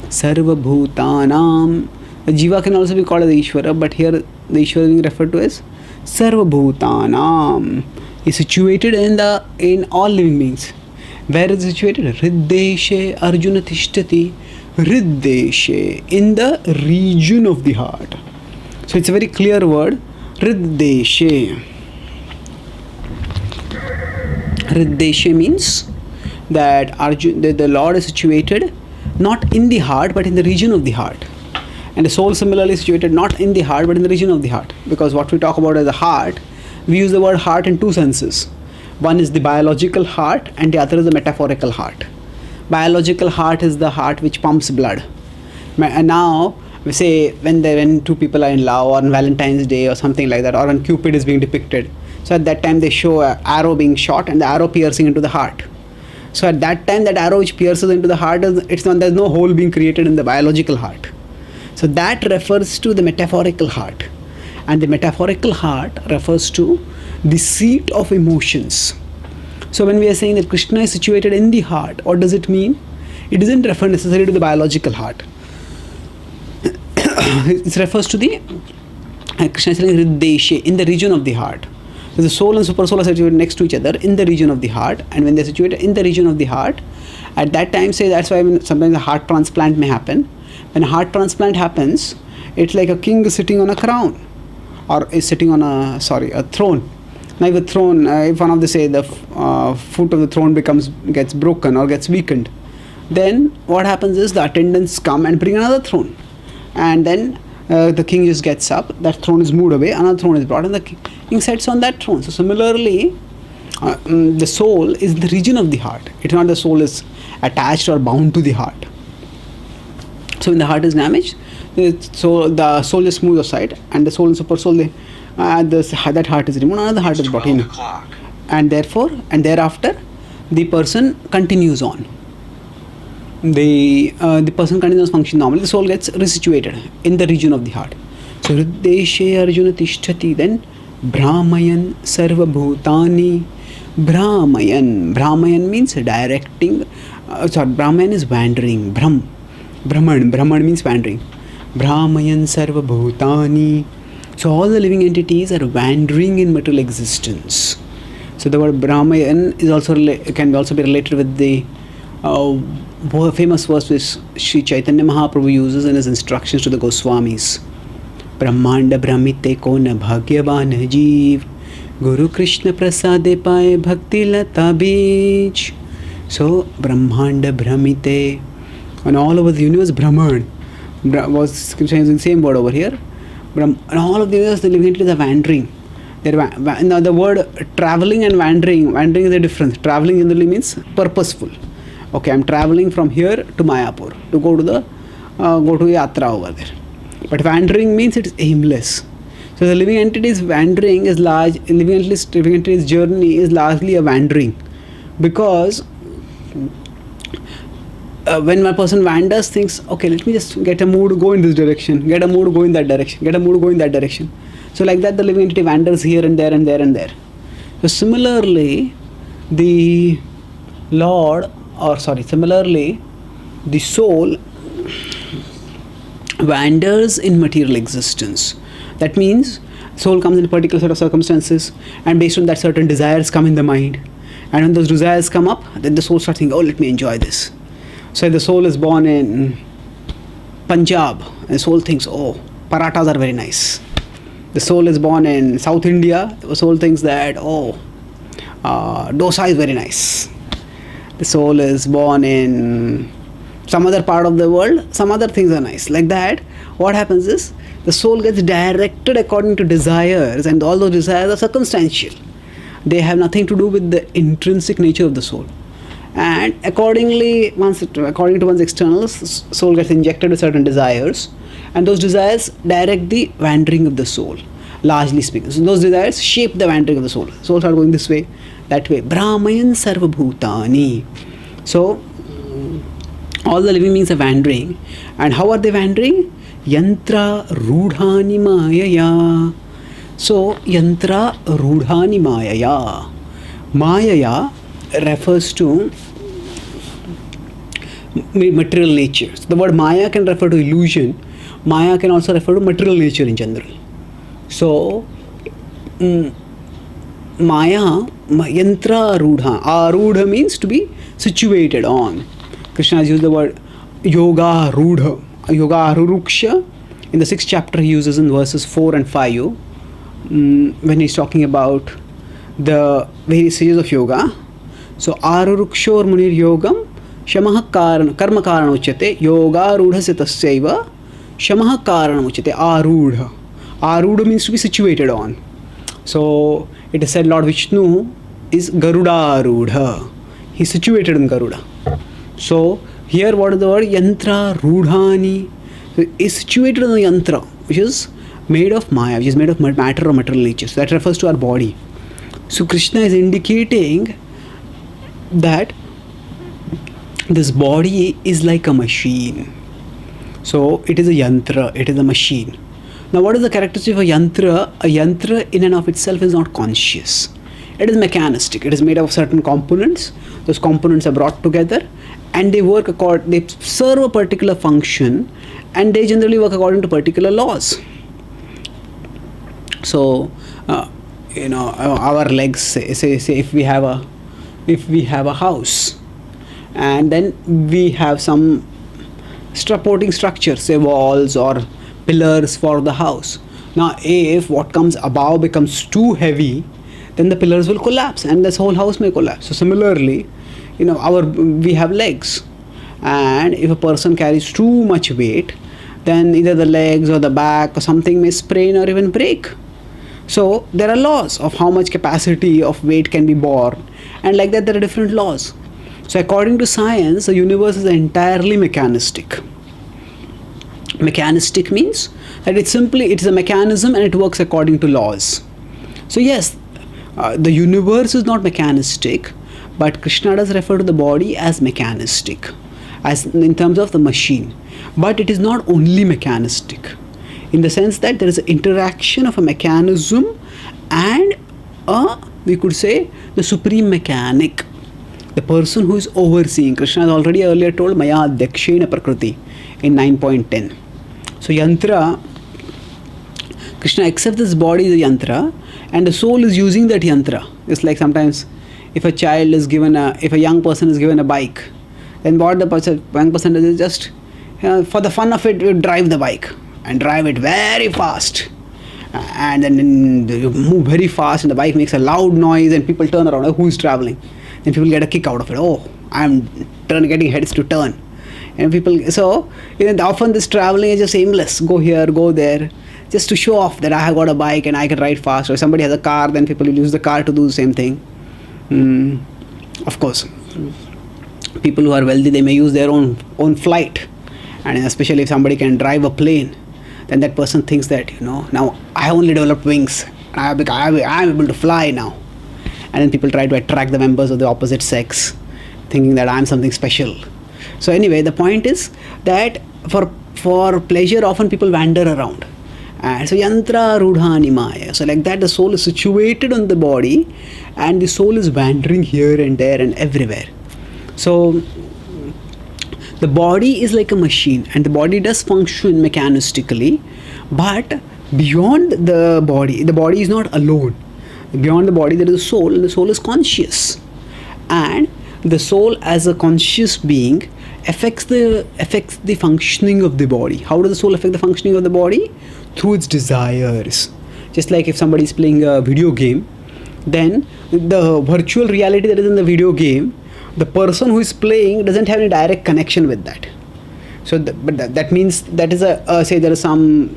Sarva bhutanam. The Jiva can also be called as the Ishvara, but here the Ishvara is being referred to as Sarva bhutanam. Is situated in all living beings. Where is it situated? Hriddeshe Arjuna Tishtati. Hriddeshe, in the region of the heart. So it's a very clear word. Hriddeshe. Hriddeshe means that the Lord is situated not in the heart but in the region of the heart. And the soul similarly is situated not in the heart but in the region of the heart. Because what we talk about as the heart, we use the word heart in two senses. One is the biological heart and the other is the metaphorical heart. Biological heart is the heart which pumps blood. And now, we say when two people are in love, or on Valentine's Day or something like that, or when Cupid is being depicted. So at that time they show an arrow being shot and the arrow piercing into the heart. So at that time that arrow which pierces into the heart, there's no hole being created in the biological heart. So that refers to the metaphorical heart. And the metaphorical heart refers to the seat of emotions. So when we are saying that Krishna is situated in the heart, what does it mean? It doesn't refer necessarily to the biological heart. It refers to the Krishna is saying Hriddeshe, in the region of the heart. So the soul and super soul are situated next to each other in the region of the heart, and when they are situated in the region of the heart, at that time, say that's why sometimes a heart transplant may happen. When a heart transplant happens, it's like a king sitting on a crown, or is sitting on a throne. Now if a throne, if one of the foot of the throne gets broken or gets weakened, then what happens is the attendants come and bring another throne, and then the king just gets up, that throne is moved away, another throne is brought, and the king sits on that throne. So similarly, the soul is the region of the heart. It's not the soul is attached or bound to the heart. So when the heart is damaged, so the soul just moves aside, and the soul and super soul, that heart is removed, another heart is brought in, and thereafter the person continues on. The person continues function normally. The soul gets resituated in the region of the heart. So Hriddeshe Arjuna Tishtati, then Brahmayan sarva bhutani. Brahmayan means directing. Brahmayan is wandering. Brahman means wandering. Brahmayan sarva bhutani. So all the living entities are wandering in material existence. So the word Brahmayan is also can also be related with the famous verse which Sri Chaitanya Mahaprabhu uses in his instructions to the Goswamis. Brahmanda Brahmite Kona Bhagyavan Jeev Guru Krishna Prasade Paye Bhakti Lata Beech. So Brahmanda Brahmite, and all over the universe Brahman was using the same word over here. And all of the universe, the living entities are wandering. Now the word traveling and wandering is a difference. Traveling generally means purposeful. Okay, I'm traveling from here to Mayapur to go to Yatra over there. But wandering means it's aimless. So the living entity's wandering is living entity's journey is largely a wandering, because when one person wanders, thinks, okay, let me just get a mood to go in this direction, get a mood to go in that direction, get a mood to go in that direction. So like that, the living entity wanders here and there and there and there. So similarly, the soul wanders in material existence. That means soul comes in a particular set of circumstances, and based on that, certain desires come in the mind. And when those desires come up, then the soul starts thinking, oh, let me enjoy this. So if the soul is born in Punjab, and the soul thinks, oh, parathas are very nice. The soul is born in South India, the soul thinks that, oh, dosa is very nice. The soul is born in some other part of the world, some other things are nice. Like that, what happens is, the soul gets directed according to desires, and all those desires are circumstantial. They have nothing to do with the intrinsic nature of the soul. And accordingly, according to one's externals, soul gets injected with certain desires, and those desires direct the wandering of the soul, largely speaking. So those desires shape the wandering of the soul. Souls are going this way, that way. Brahmayan sarva bhutani. So all the living beings are wandering. And how are they wandering? Yantra rudhani mayaya. So yantra rudhani mayaya. Mayaya refers to material nature. So the word Maya can refer to illusion. Maya can also refer to material nature in general. So Maya, yantra arudha. Arudha means to be situated on. Krishna has used the word yoga rudha, yoga aruruksha. In the 6th chapter, he uses in verses 4 and 5 when he's talking about the various stages of yoga. So arurukshor munir yogam shamaha karma karana uchyate yoga rudha tasyaiva shamaha karana uchyate arudha. Arudha means to be situated on. So it is said Lord Vishnu is Garuda Arudha. He is situated in Garuda. So here what is the word? Yantra Rudhani. So is situated on the yantra, which is made of Maya, which is made of matter or material nature. So that refers to our body. So Krishna is indicating that this body is like a machine. So it is a yantra, it is a machine. Now what is the characteristic of a yantra? A yantra in and of itself is not conscious. It is mechanistic. It is made of certain components. Those components are brought together and they they serve a particular function, and they generally work according to particular laws. So our legs, say if we have a house, and then we have some supporting structures, say walls or pillars for the house. Now if what comes above becomes too heavy, then the pillars will collapse and this whole house may collapse. So similarly, we have legs, and if a person carries too much weight, then either the legs or the back or something may sprain or even break. So there are laws of how much capacity of weight can be borne, and like that there are different laws. So according to science, the universe is entirely mechanistic. Mechanistic means that it's a mechanism and it works according to laws. So yes, the universe is not mechanistic, but Krishna does refer to the body as mechanistic, as in terms of the machine. But it is not only mechanistic, in the sense that there is an interaction of a mechanism and we could say the supreme mechanic, the person who is overseeing. Krishna has already earlier told Maya Dakshina Prakriti in 9.10. So yantra, Krishna accepts this body as a yantra, and the soul is using that yantra. It's like sometimes if a child is given if a young person is given a bike, then what the young person does is just for the fun of it, you drive the bike and drive it very fast, and then you move very fast and the bike makes a loud noise and people turn around, who is traveling? Then people get a kick out of it. Oh, I'm getting heads to turn. And people, so often this traveling is just aimless. Go here, go there, just to show off that I have got a bike and I can ride fast. Or if somebody has a car, then people will use the car to do the same thing. Of course, people who are wealthy, they may use their own flight. And especially if somebody can drive a plane, then that person thinks that, now I only developed wings. I'm able to fly now. And then people try to attract the members of the opposite sex, thinking that I'm something special. So anyway, the point is that for pleasure, often people wander around. And so yantra rudhani maya. So like that, the soul is situated on the body, and the soul is wandering here and there and everywhere. So the body is like a machine, and the body does function mechanistically, but beyond the body is not alone. Beyond the body, there is a soul, and the soul is conscious. And the soul, as a conscious being, affects the functioning of the body. How does the soul affect the functioning of the body? Through its desires. Just like if somebody is playing a video game, then the virtual reality that is in the video game, the person who is playing doesn't have any direct connection with that. So, that means that is say there is some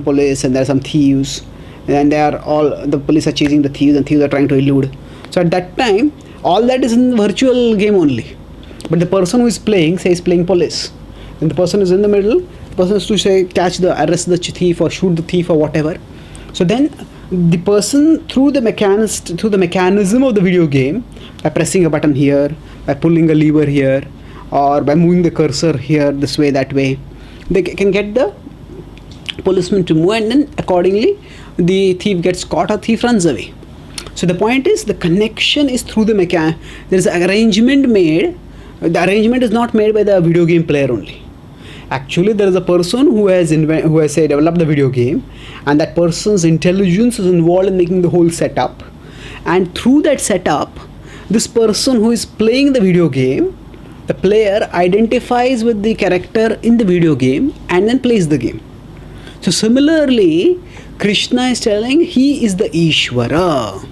police and there are some thieves, and the police are chasing the thieves and thieves are trying to elude. So at that time, all that is in the virtual game only. But the person who is playing, say, is playing police, and the person is in the middle. The person is to say arrest the thief or shoot the thief or whatever. So then the person, through the mechanism of the video game, by pressing a button here, by pulling a lever here, or by moving the cursor here, this way, that way, they can get the policeman to move, and then accordingly the thief gets caught or thief runs away. So the point is, the connection is through the there is an arrangement made. The arrangement is not made by the video game player only. Actually, there is a person who has developed the video game, and that person's intelligence is involved in making the whole setup. And through that setup, this person who is playing the video game, the player identifies with the character in the video game and then plays the game. So similarly, Krishna is telling he is the Ishvara.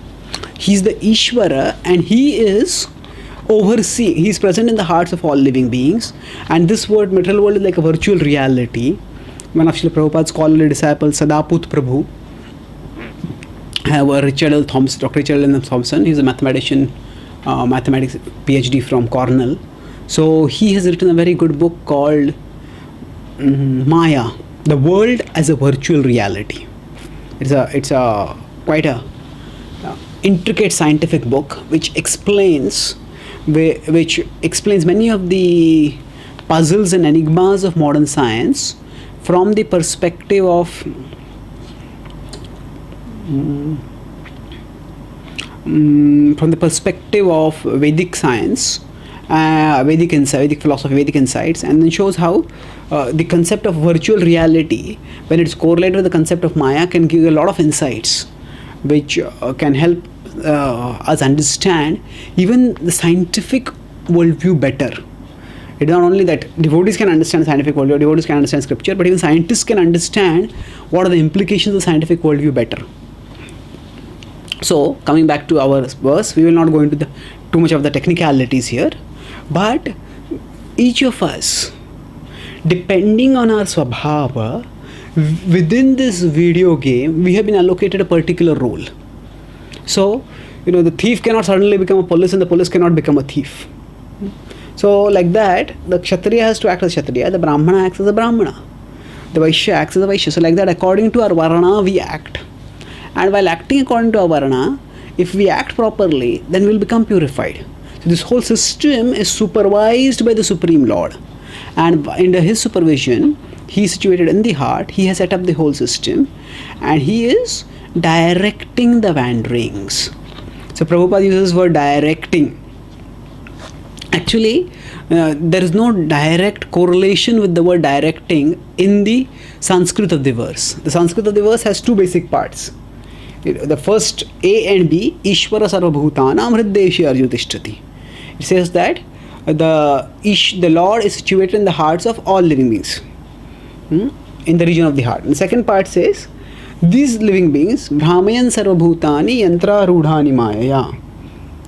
He is the Ishvara, and he is overseeing. He is present in the hearts of all living beings. And this material world is like a virtual reality. One of Srila Prabhupada's scholarly disciples, Sadaput Prabhu, Dr. Richard L. Thompson. He's a mathematician, mathematics PhD from Cornell. So he has written a very good book called Maya, the world as a virtual reality. It's a quite a intricate scientific book which explains many of the puzzles and enigmas of modern science from the perspective of Vedic science, Vedic philosophy, Vedic insights, and then shows how the concept of virtual reality, when it's correlated with the concept of Maya, can give a lot of insights which can help us understand even the scientific worldview better. It's not only that devotees can understand scientific worldview, devotees can understand scripture, but even scientists can understand what are the implications of scientific worldview better. So, coming back to our verse, we will not go into too much of the technicalities here, but each of us, depending on our swabhava, within this video game, we have been allocated a particular role. So, the thief cannot suddenly become a police, and the police cannot become a thief. So, like that, the Kshatriya has to act as Kshatriya, the Brahmana acts as a Brahmana, the Vaishya acts as a Vaishya. So, like that, according to our Varna, we act. And while acting according to our Varna, if we act properly, then we'll become purified. So, this whole system is supervised by the Supreme Lord. And under his supervision, he is situated in the heart, he has set up the whole system, and he is directing the wanderings. So Prabhupada uses the word directing. Actually, there is no direct correlation with the word directing in the Sanskrit of the verse. The Sanskrit of the verse has two basic parts. The first A and B, Ishvara Sarvabhutanam Hriddeshe Arjutishtati. It says that the Lord is situated in the hearts of all living beings, in the region of the heart. And the second part says, these living beings, Brahmayan Sarvabhutani Yantra Rudhani Maya.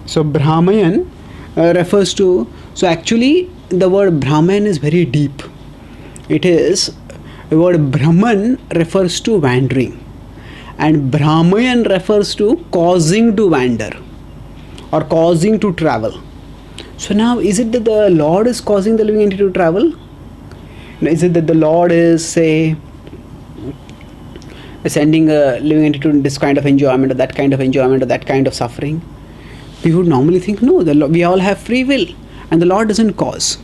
So Brahmayan refers to, so actually the word Brahman is very deep. It is, the word Brahman refers to wandering, and Brahmayan refers to causing to wander or causing to travel. So now, is it that the Lord is causing the living entity to travel? Is it that the Lord is, say, sending a living entity to this kind of enjoyment or that kind of enjoyment or that kind of suffering? We would normally think, no, we all have free will and the Lord doesn't cause.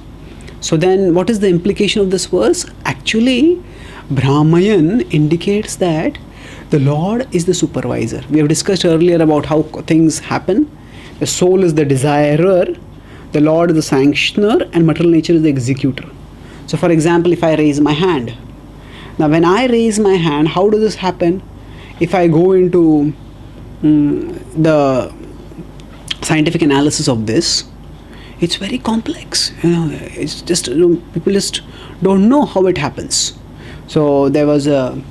So then what is the implication of this verse? Actually, Brahmayan indicates that the Lord is the supervisor. We have discussed earlier about how things happen. The soul is the desirer, the Lord is the sanctioner, and material nature is the executor. So for example, if I raise my hand. Now when I raise my hand, how does this happen? If I go into the scientific analysis of this, it's very complex. It's just, people just don't know how it happens. So there was a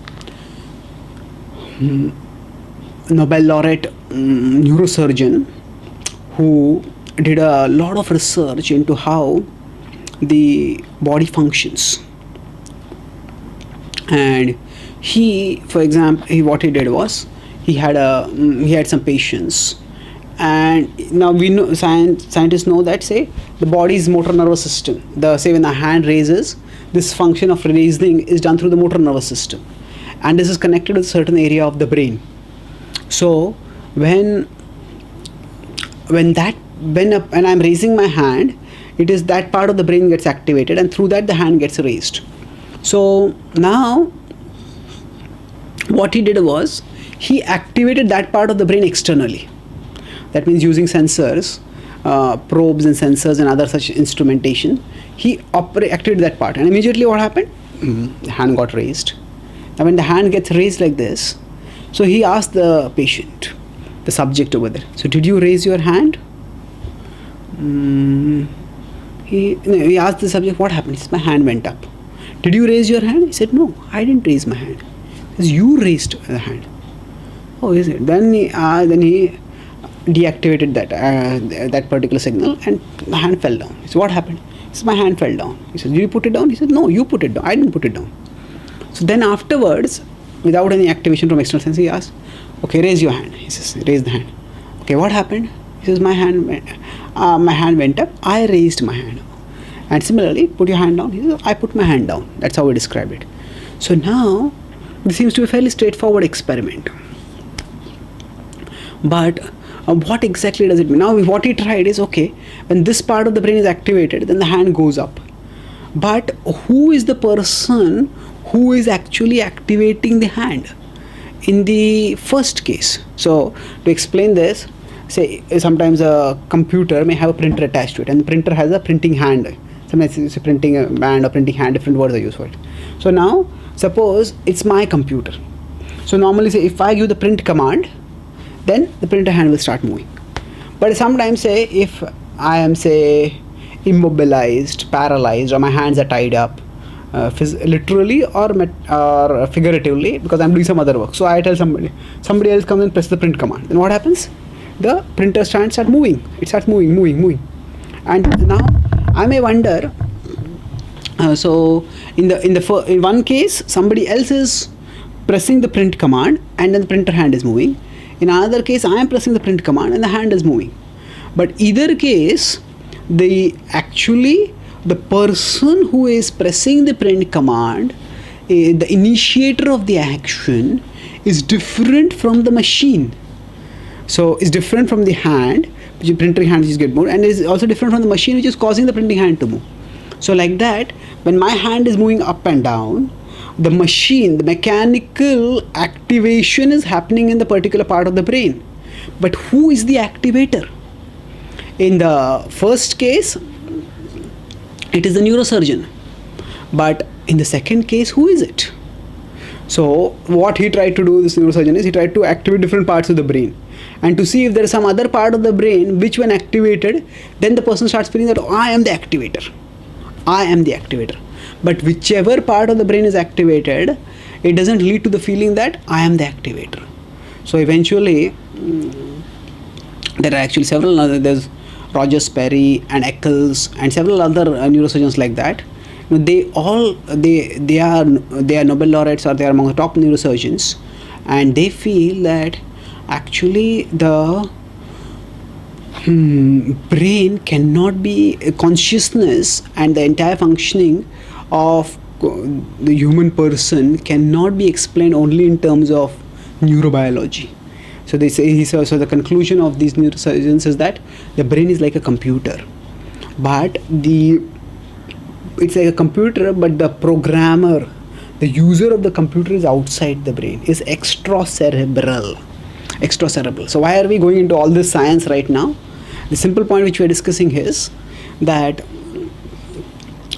Nobel laureate neurosurgeon who did a lot of research into how the body functions. And he, for example, what he did was, he had some patients, and now we know, scientists know that, say, the body's motor nervous system, say when the hand raises, this function of raising is done through the motor nervous system, and this is connected with a certain area of the brain. So when I'm raising my hand, it is that part of the brain gets activated, and through that the hand gets raised. So now what he did was, he activated that part of the brain externally. That means using sensors, probes and sensors and other such instrumentation. He activated that part, and immediately what happened? The hand got raised. Now when the hand gets raised like this, so he asked the patient, the subject over there, so did you raise your hand? He asked the subject, what happened? He said, my hand went up. Did you raise your hand? He said, no, I didn't raise my hand. He said, you raised the hand. Oh, is it? Then he deactivated that particular signal, and the hand fell down. He said, what happened? He said, my hand fell down. He said, did you put it down? He said, no, you put it down. I didn't put it down. So then afterwards, without any activation from external sense, he asked, okay, raise your hand. He says, raise the hand. Okay, what happened? He says, my hand went up. I raised my hand. And similarly, put your hand down. He says, I put my hand down. That's how we describe it. So now, this seems to be a fairly straightforward experiment. But what exactly does it mean? Now, what he tried is, okay, when this part of the brain is activated, then the hand goes up. But who is the person who is actually activating the hand in the first case? So, to explain this, say sometimes a computer may have a printer attached to it, and the printer has a printing hand. Sometimes it's a printing band or printing hand, different words are used for it. So now, suppose it's my computer. So normally, say if I give the print command, then the printer hand will start moving. But sometimes, say if I am, say, immobilized, paralyzed, or my hands are tied up, literally or figuratively, because I'm doing some other work. So I tell somebody else comes and press the print command. Then what happens? The printer starts moving. It starts moving. And now I may wonder. So in one case, somebody else is pressing the print command, and then the printer hand is moving. In another case, I am pressing the print command, and the hand is moving. But either case, the person who is pressing the print command, the initiator of the action, is different from the machine. So it's different from the hand, which is printing hand, which is get moved, and is also different from the machine, which is causing the printing hand to move. So like that, when my hand is moving up and down, the machine, the mechanical activation is happening in the particular part of the brain. But who is the activator? In the first case, it is the neurosurgeon. But in the second case, who is it? So what he tried to do, this neurosurgeon, is he tried to activate different parts of the brain, and to see if there is some other part of the brain which, when activated, then the person starts feeling that, oh, I am the activator. I am the activator. But whichever part of the brain is activated, it doesn't lead to the feeling that I am the activator. So eventually, there are actually several other, there's Roger Sperry and Eccles and several other neurosurgeons like that. They are Nobel laureates, or they are among the top neurosurgeons, and they feel that actually the brain cannot be consciousness, and the entire functioning of the human person cannot be explained only in terms of neurobiology. So they say, so the conclusion of these neurosurgeons is that the brain is like a computer, but it's like a computer, but the programmer, the user of the computer, is outside the brain, is extracerebral. So why are we going into all this science right now? The simple point which we are discussing is that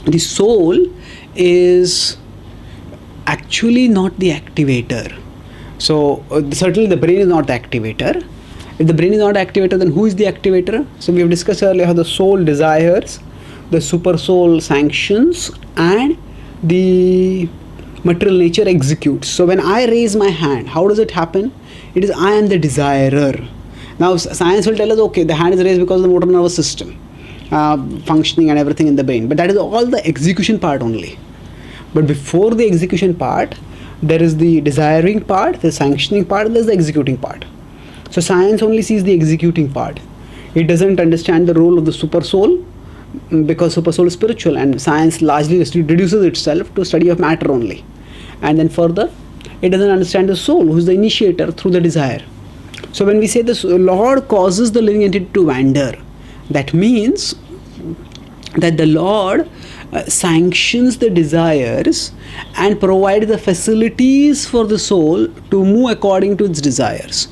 the soul is actually not the activator. So certainly the brain is not the activator. If the brain is not the activator, then who is the activator? So we have discussed earlier how the soul desires, the super soul sanctions, and the material nature executes. So when I raise my hand, how does it happen? It is I am the desirer. Now science will tell us, okay, the hand is raised because of the motor nervous system functioning and everything in the brain, but that is all the execution part only. But before the execution part, there is the desiring part, the sanctioning part, and there is the executing part. So science only sees the executing part. It doesn't understand the role of the super soul, because super soul is spiritual, and science largely reduces itself to study of matter only. And then further, it doesn't understand the soul, who is the initiator through the desire. So when we say this Lord causes the living entity to wander, that means that the Lord sanctions the desires and provides the facilities for the soul to move according to its desires.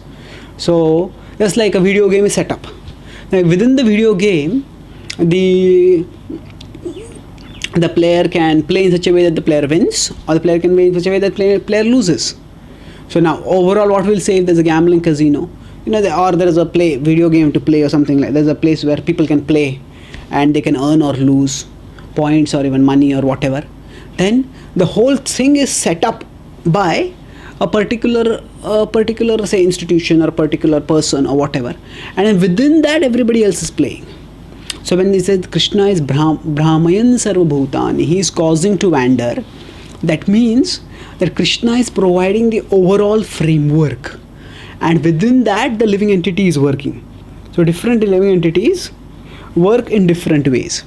So just like a video game is set up. Now within the video game, the player can play in such a way that the player wins, or the player can play in such a way that the player loses. So now overall, what we'll say, if there's a gambling casino, or there is a video game to play or something like, there's a place where people can play and they can earn or lose points or even money or whatever, then the whole thing is set up by a particular say institution or a particular person or whatever, and then within that everybody else is playing. So when they said Krishna is Brahmayan Sarva Bhutani, he is causing to wander, that means that Krishna is providing the overall framework, and within that the living entity is working. So different living entities work in different ways.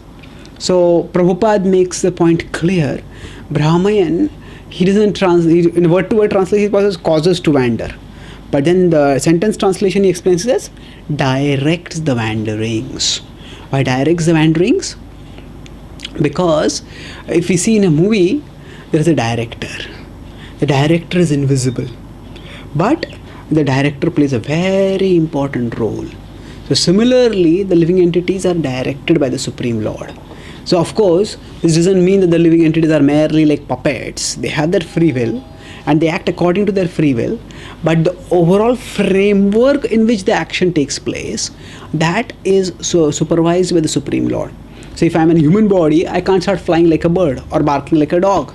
So Prabhupada makes the point clear. Brahmayan, he doesn't translate, in word-to-word translation, he causes to wander. But then the sentence translation he explains as directs the wanderings. Why directs the wanderings? Because if we see in a movie, there is a director. The director is invisible, but the director plays a very important role. So similarly, the living entities are directed by the Supreme Lord. So of course, this doesn't mean that the living entities are merely like puppets. They have their free will and they act according to their free will, but the overall framework in which the action takes place, that is supervised by the Supreme Lord. So if I'm in a human body, I can't start flying like a bird or barking like a dog.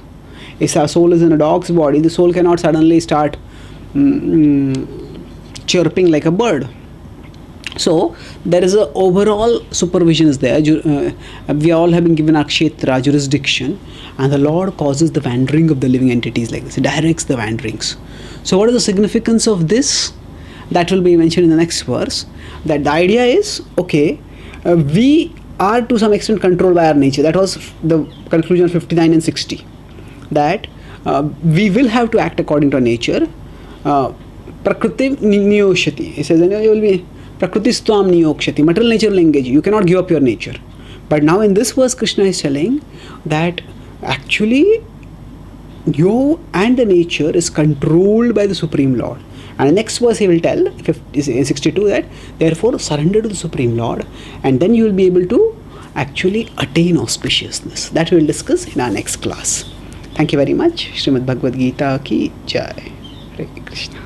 If our soul is in a dog's body, the soul cannot suddenly start chirping like a bird. So there is a overall supervision is there. We all have been given our kshetra, jurisdiction, and the Lord causes the wandering of the living entities like this. He directs the wanderings. So what is the significance of this? That will be mentioned in the next verse. That the idea is, okay, we are to some extent controlled by our nature. That was the conclusion of 59 and 60. That we will have to act according to our nature. Prakriti niyoshati. He says, you will be Prakriti stvam niyokshati. Material nature will engage you. You cannot give up your nature. But now in this verse, Krishna is telling that actually you and the nature is controlled by the Supreme Lord. And the next verse he will tell, in 62, that therefore surrender to the Supreme Lord, and then you will be able to actually attain auspiciousness. That we will discuss in our next class. Thank you very much. Srimad Bhagavad Gita ki Jai. Hare Krishna.